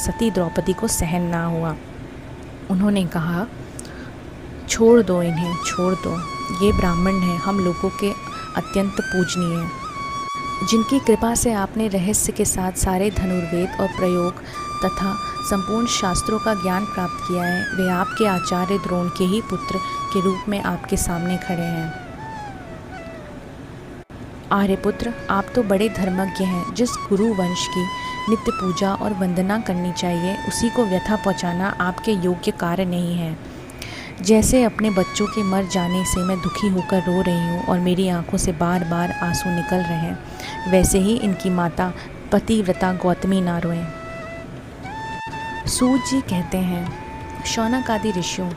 सती द्रौपदी को सहन ना हुआ। उन्होंने कहा, छोड़ दो इन्हें, छोड़ दो। ये ब्राह्मण हैं, हम लोगों के अत्यंत पूजनीय, जिनकी कृपा से आपने रहस्य के साथ सारे धनुर्वेद और प्रयोग तथा संपूर्ण शास्त्रों का ज्ञान प्राप्त किया है। वे आपके आचार्य द्रोण के ही पुत्र के रूप में आपके सामने खड़े हैं। आर्यपुत्र, आप तो बड़े धर्मज्ञ हैं। जिस गुरु वंश की नित्य पूजा और वंदना करनी चाहिए, उसी को व्यथा पहुंचाना आपके योग्य कार्य नहीं है। जैसे अपने बच्चों के मर जाने से मैं दुखी होकर रो रही हूँ और मेरी आंखों से बार बार आंसू निकल रहे हैं, वैसे ही इनकी माता पतिव्रता गौतमी ना रोएं। सूत जी कहते हैं, शौनक आदि ऋषियों,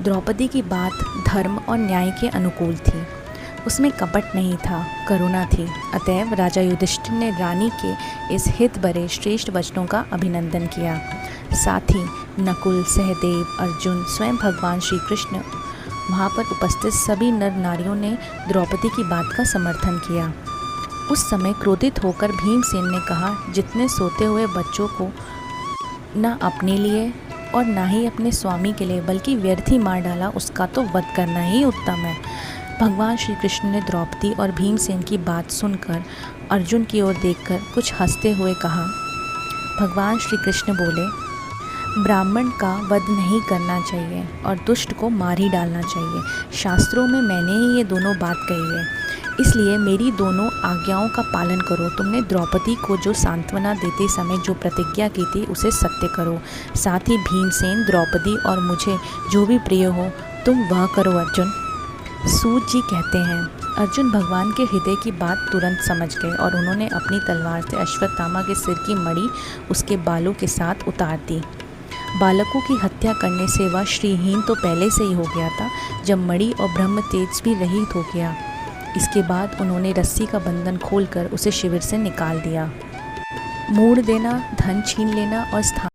द्रौपदी की बात धर्म और न्याय के अनुकूल थी। उसमें कपट नहीं था, करुणा थी। अतएव राजा युधिष्ठिर ने रानी के इस हित भरे श्रेष्ठ वचनों का अभिनंदन किया। साथ ही नकुल, सहदेव, अर्जुन, स्वयं भगवान श्री कृष्ण, वहाँ पर उपस्थित सभी नर नारियों ने द्रौपदी की बात का समर्थन किया। उस समय क्रोधित होकर भीमसेन ने कहा, जितने सोते हुए बच्चों को न अपने लिए और ना ही अपने स्वामी के लिए बल्कि व्यर्थ ही मार डाला, उसका तो वध करना ही उत्तम है। भगवान श्री कृष्ण ने द्रौपदी और भीमसेन की बात सुनकर अर्जुन की ओर देखकर कुछ हंसते हुए कहा। भगवान श्री कृष्ण बोले, ब्राह्मण का वध नहीं करना चाहिए और दुष्ट को मार ही डालना चाहिए। शास्त्रों में मैंने ही ये दोनों बात कही है, इसलिए मेरी दोनों आज्ञाओं का पालन करो। तुमने द्रौपदी को जो सांत्वना देते समय जो प्रतिज्ञा की थी, उसे सत्य करो। साथ ही भीमसेन, द्रौपदी और मुझे जो भी प्रिय हो, तुम वह करो अर्जुन। सूत जी कहते हैं, अर्जुन भगवान के हृदय की बात तुरंत समझ गए और उन्होंने अपनी तलवार से अश्वत्थामा के सिर की मणि उसके बालों के साथ उतार दी। बालकों की हत्या करने से वह श्रीहीन तो पहले से ही हो गया था, जब मणि और ब्रह्म तेज भी रहित हो गया। इसके बाद उन्होंने रस्सी का बंधन खोलकर उसे शिविर से निकाल दिया। मूड़ देना, धन छीन लेना और स्थान